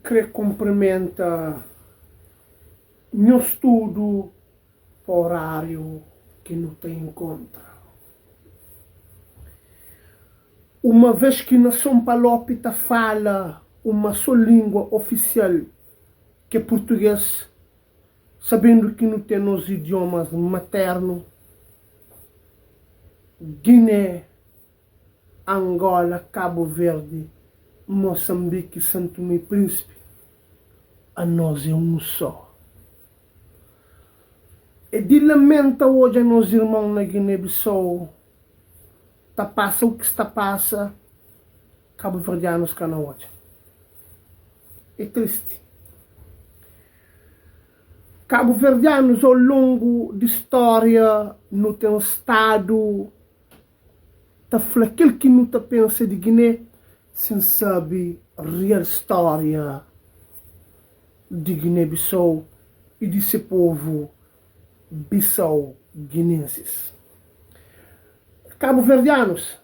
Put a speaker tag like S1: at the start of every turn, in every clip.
S1: que cumprimenta meu estudo para o horário que não tem em conta. Uma vez que nação palópita fala uma só língua oficial, que é português, sabendo que não tem os idiomas maternos, Guiné, Angola, Cabo Verde, Moçambique, Santo Tomé e Príncipe, a nós é um só. E de lamenta hoje a nós irmãos na Guiné-Bissau, tá passa o que está passa, cabo-verdianos que não hoje. É triste. Cabo-verdianos ao longo da história não tem estado, tá aquele que não tá pensa de Guiné, sem sabe a real história de Guiné-Bissau e de seu povo bissau-guinenses. Cabo-verdianos,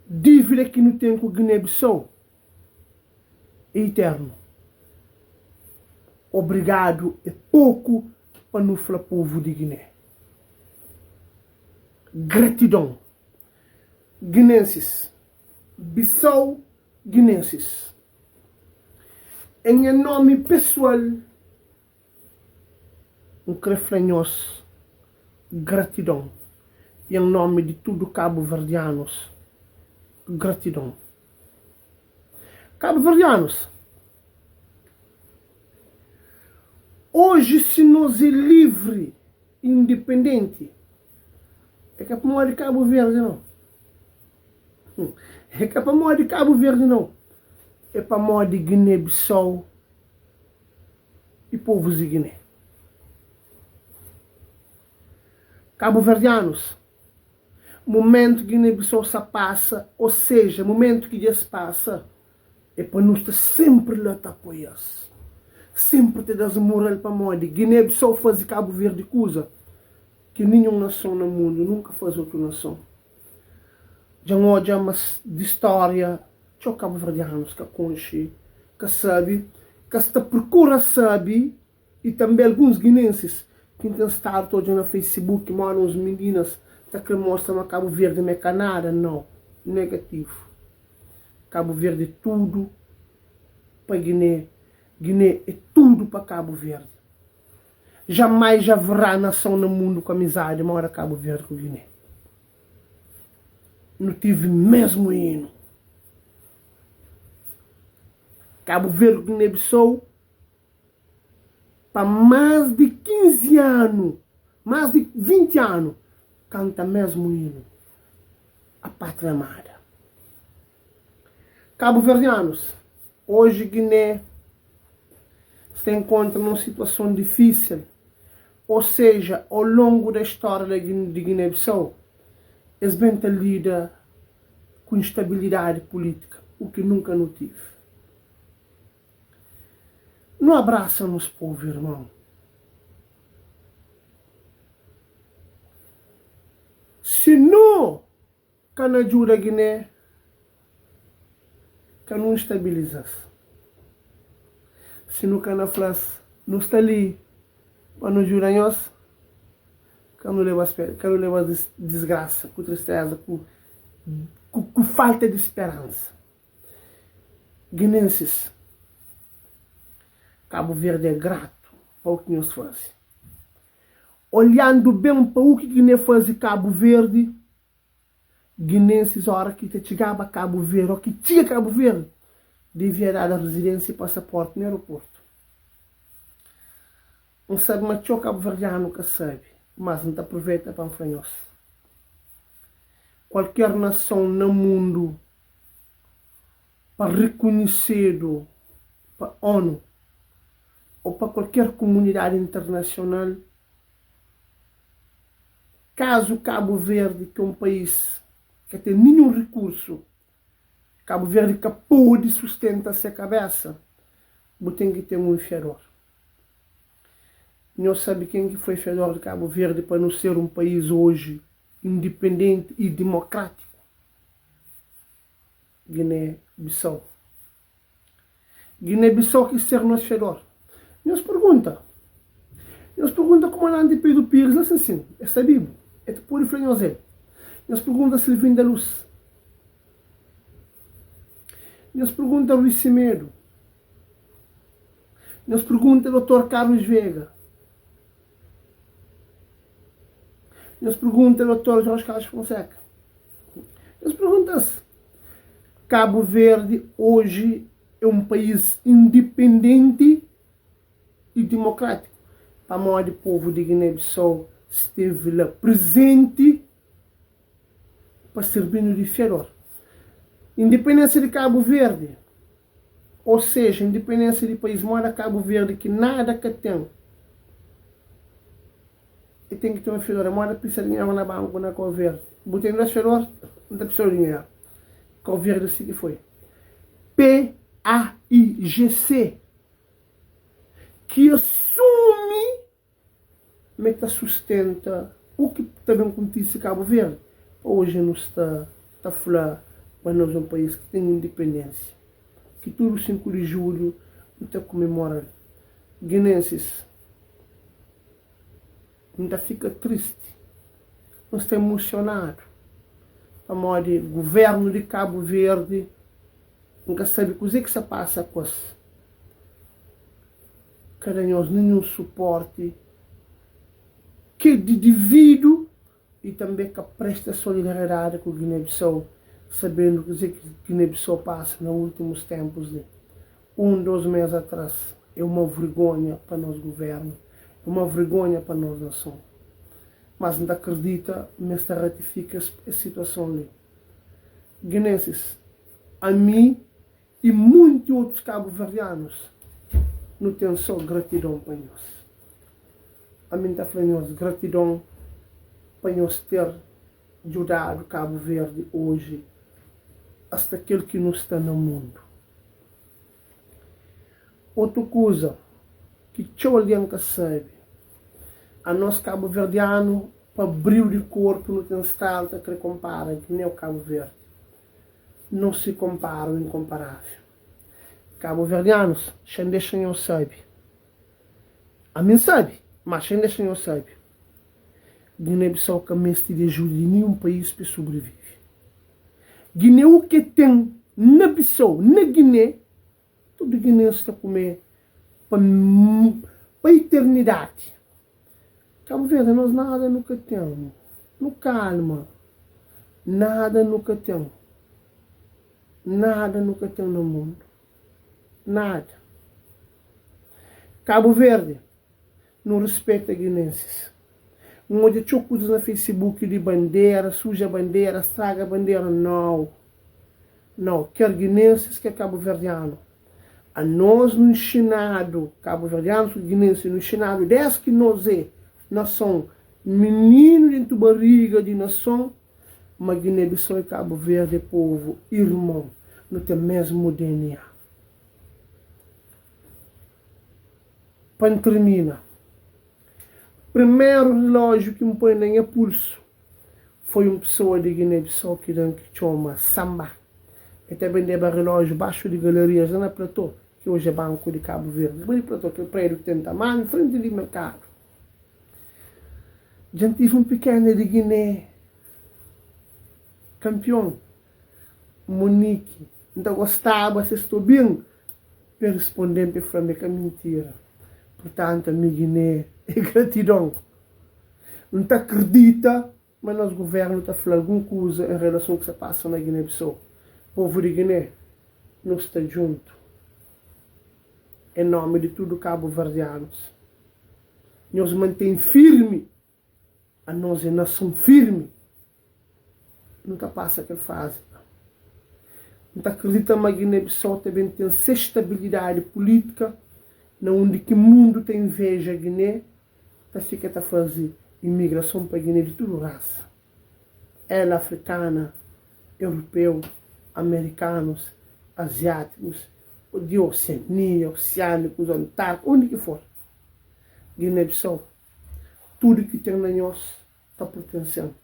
S1: dívida que não tem com Guiné-Bissau é eterno. Obrigado é pouco para não falar povo de Guiné. Gratidão. Guinenses, Bissau-guinenses. Em nome pessoal, refranhos gratidão. E em nome de tudo cabo-verdianos, gratidão. Cabo-verdianos, hoje se nós é livre, independente, é que é para morrer de Cabo Verde não. É que é para morrer de Cabo Verde não. É para morrer de Guiné-Bissau e povos de Guiné. Cabo-verdianos, momento que Guiné-Bissau se passa, ou seja, momento que já se passa, é para nós sempre lá te apoiar. Sempre te das moral para morrer. Guiné-Bissau faz Cabo Verde coisa que nenhuma nação no mundo nunca faz outra nação. Já não há mais de história, só cabo-verdianos que conhecem, que sabe, que esta procura sabe, e também alguns guinenses que têm estado todos no Facebook, mandam as meninas que mostram a Cabo Verde não é Canária, não, negativo. Cabo Verde é tudo para Guiné, Guiné é tudo para Cabo Verde. Jamais haverá nação no mundo com amizade maior a Cabo Verde com Guiné. Não tive mesmo hino. Cabo Verde com Guiné-Bissau para mais de 15 anos, mais de 20 anos, canta mesmo hino. A pátria amada. Cabo-verdianos, hoje Guiné se encontra numa situação difícil, ou seja, ao longo da história de Guiné-Bissau, eles bem lida com instabilidade política, o que nunca não tive. Não abraça-nos, povo irmão. Se não, que não ajuda a Guiné, que não estabiliza-se. Se não que não faz, não está ali para não ajudar nós, que não leva desgraça, com tristeza, com falta de esperança. Guinenses, Cabo Verde é grato para o que nos faz. Olhando bem para o que Guiné faz em Cabo Verde, guinenses, a hora que chegava a Cabo Verde, ou que tinha Cabo Verde, devia dar a residência e passaporte no aeroporto. Não sabe mais o cabo-verdiano que sabe, mas não aproveita para enfrentar. Qualquer nação no mundo para reconhecer para a ONU ou para qualquer comunidade internacional, caso Cabo Verde, que é um país que tem nenhum recurso, Cabo Verde que pode sustentar-se a cabeça, tem que ter um inferior. Não sabe quem que foi inferior de Cabo Verde para não ser um país hoje independente e democrático? Guiné-Bissau. Guiné-Bissau que ser nosso fedor. Nos pergunta como anda Pedro Pires, assim, é sabido, é de pôr e franhozel. Nos pergunta Silvinho da Luz. Nos pergunta Luís Semedo. Nos pergunta Dr. Carlos Veiga. Nos pergunta Dr. Jorge Carlos Fonseca. Nos pergunta-se, Cabo Verde hoje é um país independente e democrático. Para a maior povo de Guiné-Bissau esteve lá presente para servir de fedor. Independência de Cabo Verde, ou seja, independência de país mora Cabo Verde que nada que tem. E tem que ter uma fedora, mora precisa de dinheiro na banca na Cabo Verde. Botei nas fedor, não tem precisa de dinheiro. Cabo Verde assim que foi. PAIGC, que assume, meta sustenta o que também acontece em Cabo Verde. Hoje não está a falar, mas nós é um país que tem independência. Que todo 5 de julho está comemorando. Guinenses, ainda fica triste. Nós estamos emocionados. A maior governo de Cabo Verde nunca sabe o que se passa com isso. Carinhoso, nenhum suporte que de devido e também que presta solidariedade com o Guiné-Bissau, sabendo o que Guiné-Bissau passa nos últimos tempos. 2 meses atrás. É uma vergonha para nós governo, é uma vergonha para nós nação. Mas não acredita, mas ratifica a situação ali. Guinenses, a mim e muitos outros cabo-verdianos, não tem só gratidão para nós. A mim está falando gratidão para nós ter ajudado Cabo Verde hoje, hasta aquele que não está no mundo. Outra coisa que eu que sabe, a nós cabo-verdiano, para brilho de corpo, não tem estado que compara, que nem o Cabo Verde. Não se compara o incomparável. Cabo-verdianos, sem deixam eu sabe. A mim sabe, mas sem deixam eu sabe. Guiné-Bissau caminha de ajuda de nenhum país para sobreviver. Guiné o que tem na Bissau, na Guiné, todo Guiné está a comer para a eternidade. Cabo Verde, nós nada nunca temos. No calma. Nada nunca temos. Nada nunca temos no mundo. Nada. Cabo Verde não respeita guinenses. Onde tinha coisas no Facebook de bandeira, suja bandeira, estraga bandeira. Não. Não. Quer guinenses, quer cabo-verdiano. A nós no ensinado, cabo-verdianos, guinenses no ensinado, desde que nós nação, menino dentro da barriga de nação, mas Guiné-Bissau e Cabo Verde, povo, irmão, não tem mesmo DNA. Para terminar, primeiro relógio que me põe na minha pulso foi uma pessoa de Guiné-Bissau que chama Samba. E também deu relógio baixo de galerias na Platô, que hoje é Banco de Cabo Verde. Mas Platô, que é o prédio que tem tamanho, frente de mercado. Já tive um pequeno de Guiné, campeão, Monique. Então gostava, se estou bem, para responder para mim que é mentira. Portanto, a minha Guiné é gratidão. Não está acredita, mas nosso governo está falando alguma coisa em relação ao que se passa na Guiné-Bissau. O povo de Guiné não está junto. Em nome de tudo cabo-verdianos. Nós mantém firme. A nossa nação firme. Nunca passa aquela fase. Não acredita que a Guiné-Bissau também tem essa estabilidade política, onde que o mundo tem inveja a Guiné, fica a fazer imigração para a Guiné de toda raça. Ela africana, europeu, americanos, asiáticos, de Oceania, oceânicos, antárticos, onde que for. Guiné-Bissau, tudo que tem na nós está pertencendo.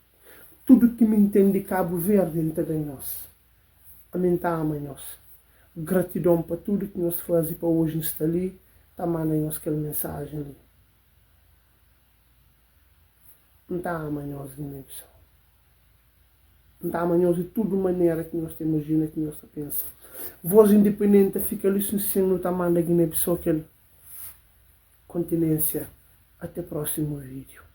S1: Tudo que me entende de Cabo Verde está em nós. A mim está a nós. Gratidão para tudo que nós fazemos para hoje está ali. Tá mandando aquela mensagem ali. Não está amanhã Guiné Bissau. Não está amanhã de tudo maneira que nós imagina, que nós pensa. Voz independente fica ali sendo tá mandando Guiné Bissau aquele continência. Até o próximo vídeo.